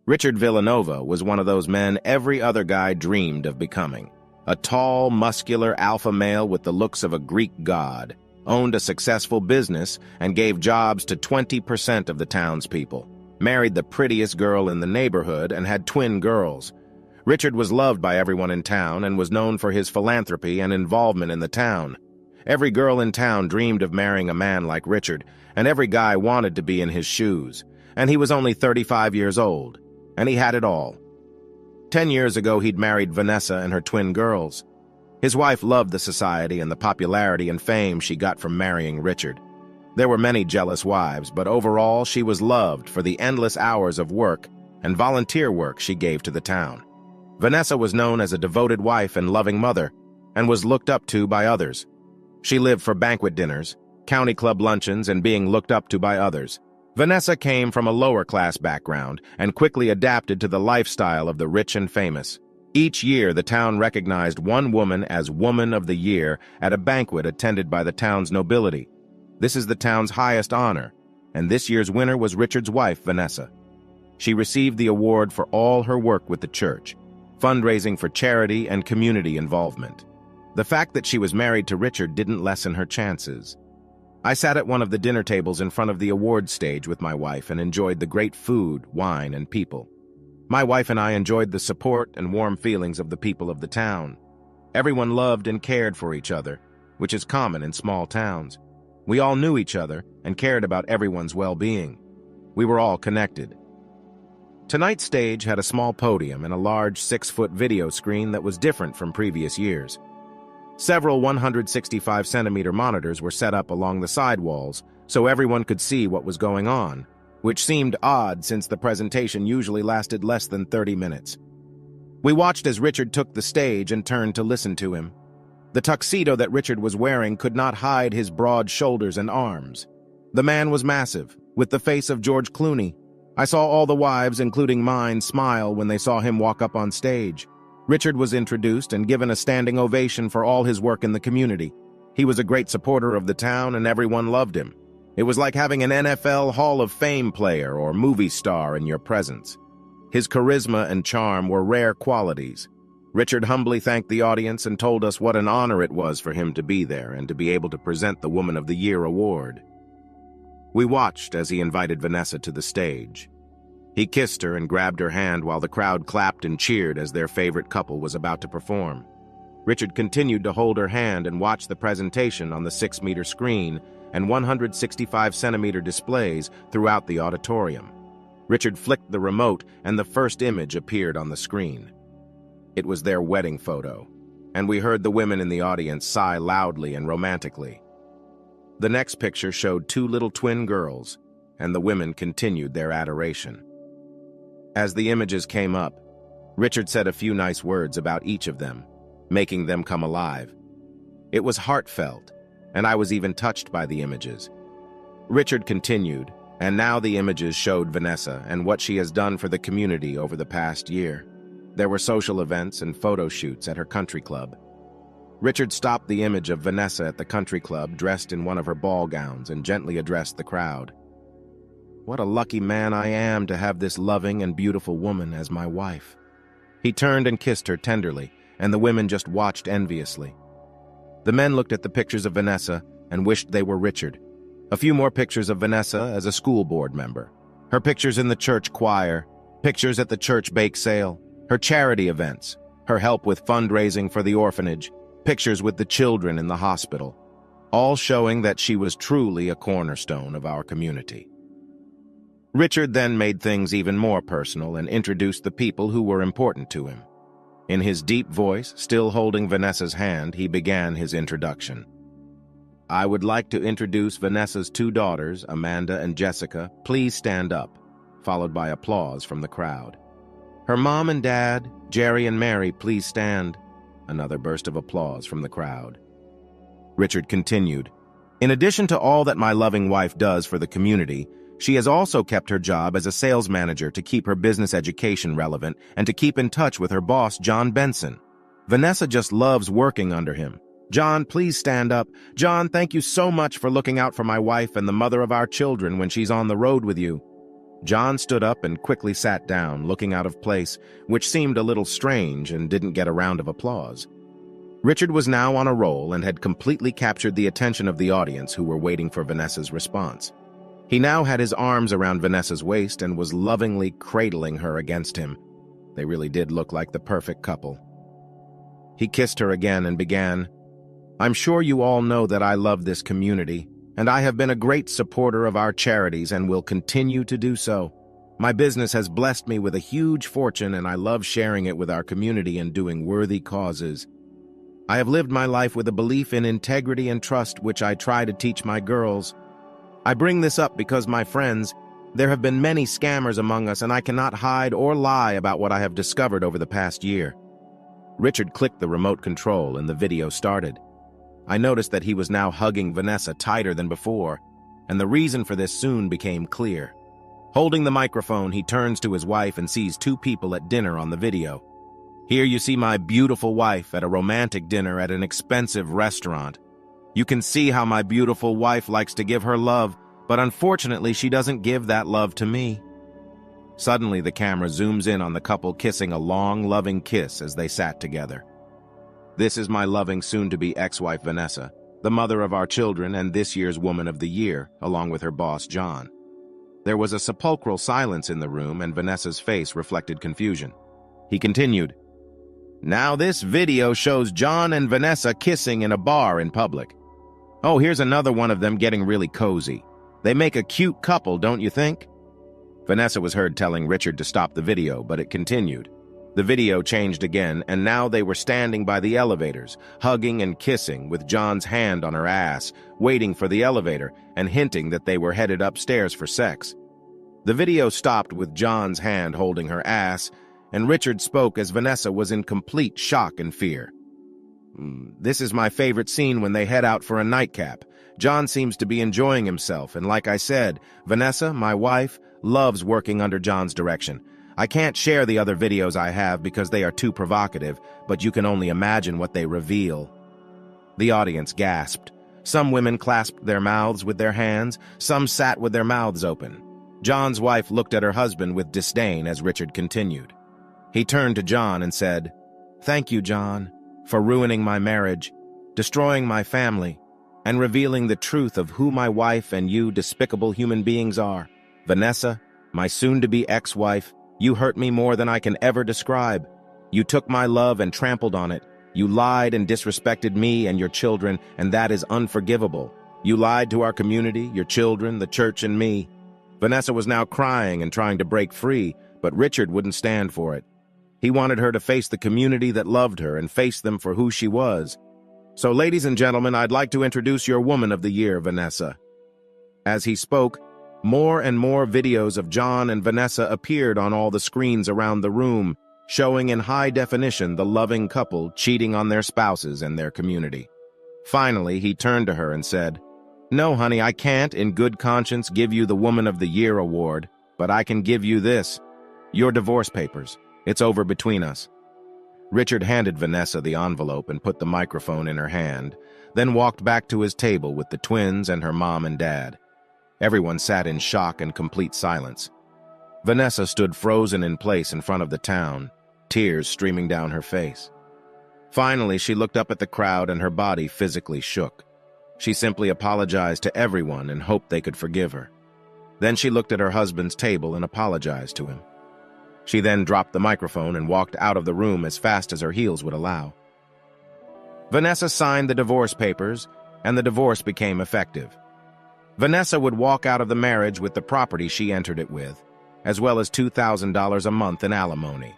Richard Villanova was one of those men every other guy dreamed of becoming. A tall, muscular alpha male with the looks of a Greek god, owned a successful business and gave jobs to 20% of the townspeople, married the prettiest girl in the neighborhood and had twin girls. Richard was loved by everyone in town and was known for his philanthropy and involvement in the town. Every girl in town dreamed of marrying a man like Richard, and every guy wanted to be in his shoes. And he was only 35 years old, and he had it all. 10 years ago, he'd married Vanessa and her twin girls. His wife loved the society and the popularity and fame she got from marrying Richard. There were many jealous wives, but overall, she was loved for the endless hours of work and volunteer work she gave to the town. Vanessa was known as a devoted wife and loving mother, and was looked up to by others. She lived for banquet dinners, county club luncheons, and being looked up to by others. Vanessa came from a lower-class background and quickly adapted to the lifestyle of the rich and famous. Each year, the town recognized one woman as Woman of the Year at a banquet attended by the town's nobility. This is the town's highest honor, and this year's winner was Richard's wife, Vanessa. She received the award for all her work with the church, fundraising for charity and community involvement. The fact that she was married to Richard didn't lessen her chances. I sat at one of the dinner tables in front of the awards stage with my wife and enjoyed the great food, wine, and people. My wife and I enjoyed the support and warm feelings of the people of the town. Everyone loved and cared for each other, which is common in small towns. We all knew each other and cared about everyone's well-being. We were all connected. Tonight's stage had a small podium and a large 6-foot video screen that was different from previous years. Several 165-centimeter monitors were set up along the side walls so everyone could see what was going on, which seemed odd since the presentation usually lasted less than 30 minutes. We watched as Richard took the stage and turned to listen to him. The tuxedo that Richard was wearing could not hide his broad shoulders and arms. The man was massive, with the face of George Clooney. I saw all the wives, including mine, smile when they saw him walk up on stage. Richard was introduced and given a standing ovation for all his work in the community. He was a great supporter of the town and everyone loved him. It was like having an NFL Hall of Fame player or movie star in your presence. His charisma and charm were rare qualities. Richard humbly thanked the audience and told us what an honor it was for him to be there and to be able to present the Woman of the Year award. We watched as he invited Vanessa to the stage. He kissed her and grabbed her hand while the crowd clapped and cheered as their favorite couple was about to perform. Richard continued to hold her hand and watch the presentation on the 6-meter screen and 165-centimeter displays throughout the auditorium. Richard flicked the remote and the first image appeared on the screen. It was their wedding photo, and we heard the women in the audience sigh loudly and romantically. The next picture showed 2 little twin girls, and the women continued their adoration. As the images came up, Richard said a few nice words about each of them, making them come alive. It was heartfelt, and I was even touched by the images. Richard continued, and now the images showed Vanessa and what she has done for the community over the past year. There were social events and photo shoots at her country club. Richard stopped the image of Vanessa at the country club dressed in one of her ball gowns and gently addressed the crowd. What a lucky man I am to have this loving and beautiful woman as my wife. He turned and kissed her tenderly, and the women just watched enviously. The men looked at the pictures of Vanessa and wished they were Richard. A few more pictures of Vanessa as a school board member. Her pictures in the church choir, pictures at the church bake sale, her charity events, her help with fundraising for the orphanage, pictures with the children in the hospital, all showing that she was truly a cornerstone of our community. Richard then made things even more personal and introduced the people who were important to him. In his deep voice, still holding Vanessa's hand, he began his introduction. I would like to introduce Vanessa's 2 daughters, Amanda and Jessica. Please stand up, followed by applause from the crowd. Her mom and dad, Jerry and Mary, please stand. Another burst of applause from the crowd. Richard continued, in addition to all that my loving wife does for the community, she has also kept her job as a sales manager to keep her business education relevant and to keep in touch with her boss, John Benson. Vanessa just loves working under him. John, please stand up. John, thank you so much for looking out for my wife and the mother of our children when she's on the road with you. John stood up and quickly sat down, looking out of place, which seemed a little strange and didn't get a round of applause. Richard was now on a roll and had completely captured the attention of the audience who were waiting for Vanessa's response. He now had his arms around Vanessa's waist and was lovingly cradling her against him. They really did look like the perfect couple. He kissed her again and began, "I'm sure you all know that I love this community, and I have been a great supporter of our charities and will continue to do so. My business has blessed me with a huge fortune, and I love sharing it with our community and doing worthy causes. I have lived my life with a belief in integrity and trust, which I try to teach my girls. I bring this up because, my friends, there have been many scammers among us, and I cannot hide or lie about what I have discovered over the past year." Richard clicked the remote control and the video started. I noticed that he was now hugging Vanessa tighter than before, and the reason for this soon became clear. Holding the microphone, he turns to his wife and sees two people at dinner on the video. "Here you see my beautiful wife at a romantic dinner at an expensive restaurant. You can see how my beautiful wife likes to give her love, but unfortunately she doesn't give that love to me." Suddenly the camera zooms in on the couple kissing a long, loving kiss as they sat together. "This is my loving, soon-to-be ex-wife Vanessa, the mother of our children and this year's Woman of the Year, along with her boss John." There was a sepulchral silence in the room, and Vanessa's face reflected confusion. He continued, "Now this video shows John and Vanessa kissing in a bar in public. Oh, here's another one of them getting really cozy. They make a cute couple, don't you think?" Vanessa was heard telling Richard to stop the video, but it continued. The video changed again, and now they were standing by the elevators, hugging and kissing, with John's hand on her ass, waiting for the elevator, and hinting that they were headed upstairs for sex. The video stopped with John's hand holding her ass, and Richard spoke as Vanessa was in complete shock and fear. "This is my favorite scene when they head out for a nightcap. John seems to be enjoying himself, and like I said, Vanessa, my wife, loves working under John's direction. I can't share the other videos I have because they are too provocative, but you can only imagine what they reveal." The audience gasped. Some women clasped their mouths with their hands, some sat with their mouths open. John's wife looked at her husband with disdain as Richard continued. He turned to John and said, "Thank you, John, for ruining my marriage, destroying my family, and revealing the truth of who my wife and you despicable human beings are. Vanessa, my soon-to-be ex-wife, you hurt me more than I can ever describe. You took my love and trampled on it. You lied and disrespected me and your children, and that is unforgivable. You lied to our community, your children, the church, and me." Vanessa was now crying and trying to break free, but Richard wouldn't stand for it. He wanted her to face the community that loved her and face them for who she was. "So, ladies and gentlemen, I'd like to introduce your Woman of the Year, Vanessa." As he spoke, more and more videos of John and Vanessa appeared on all the screens around the room, showing in high definition the loving couple cheating on their spouses and their community. Finally, he turned to her and said, "No, honey, I can't, in good conscience, give you the Woman of the Year award, but I can give you this. Your divorce papers. It's over between us." Richard handed Vanessa the envelope and put the microphone in her hand, then walked back to his table with the twins and her mom and dad. Everyone sat in shock and complete silence. Vanessa stood frozen in place in front of the town, tears streaming down her face. Finally, she looked up at the crowd and her body physically shook. She simply apologized to everyone and hoped they could forgive her. Then she looked at her husband's table and apologized to him. She then dropped the microphone and walked out of the room as fast as her heels would allow. Vanessa signed the divorce papers, and the divorce became effective. Vanessa would walk out of the marriage with the property she entered it with, as well as $2,000 a month in alimony.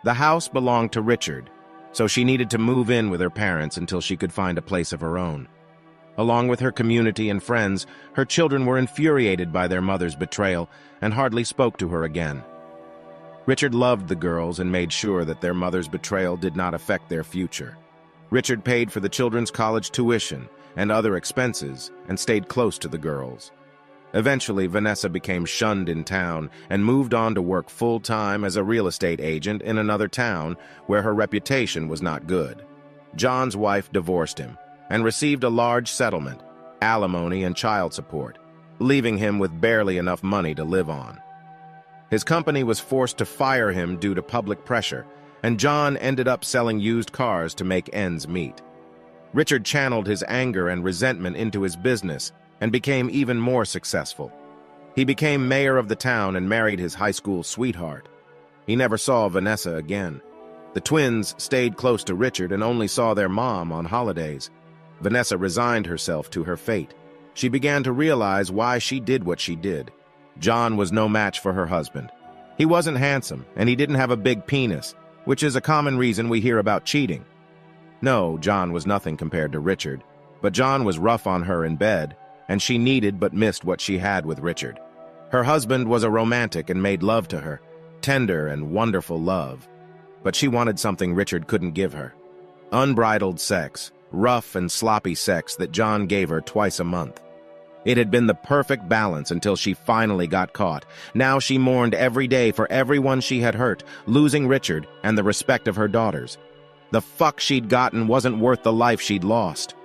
The house belonged to Richard, so she needed to move in with her parents until she could find a place of her own. Along with her community and friends, her children were infuriated by their mother's betrayal and hardly spoke to her again. Richard loved the girls and made sure that their mother's betrayal did not affect their future. Richard paid for the children's college tuition and other expenses and stayed close to the girls. Eventually, Vanessa became shunned in town and moved on to work full-time as a real estate agent in another town where her reputation was not good. John's wife divorced him and received a large settlement, alimony and child support, leaving him with barely enough money to live on. His company was forced to fire him due to public pressure, and John ended up selling used cars to make ends meet. Richard channeled his anger and resentment into his business and became even more successful. He became mayor of the town and married his high school sweetheart. He never saw Vanessa again. The twins stayed close to Richard and only saw their mom on holidays. Vanessa resigned herself to her fate. She began to realize why she did what she did. John was no match for her husband. He wasn't handsome, and he didn't have a big penis, which is a common reason we hear about cheating. No, John was nothing compared to Richard, but John was rough on her in bed, and she needed but missed what she had with Richard. Her husband was a romantic and made love to her, tender and wonderful love. But she wanted something Richard couldn't give her. Unbridled sex, rough and sloppy sex that John gave her twice a month. It had been the perfect balance until she finally got caught. Now she mourned every day for everyone she had hurt, losing Richard and the respect of her daughters. The fuck she'd gotten wasn't worth the life she'd lost.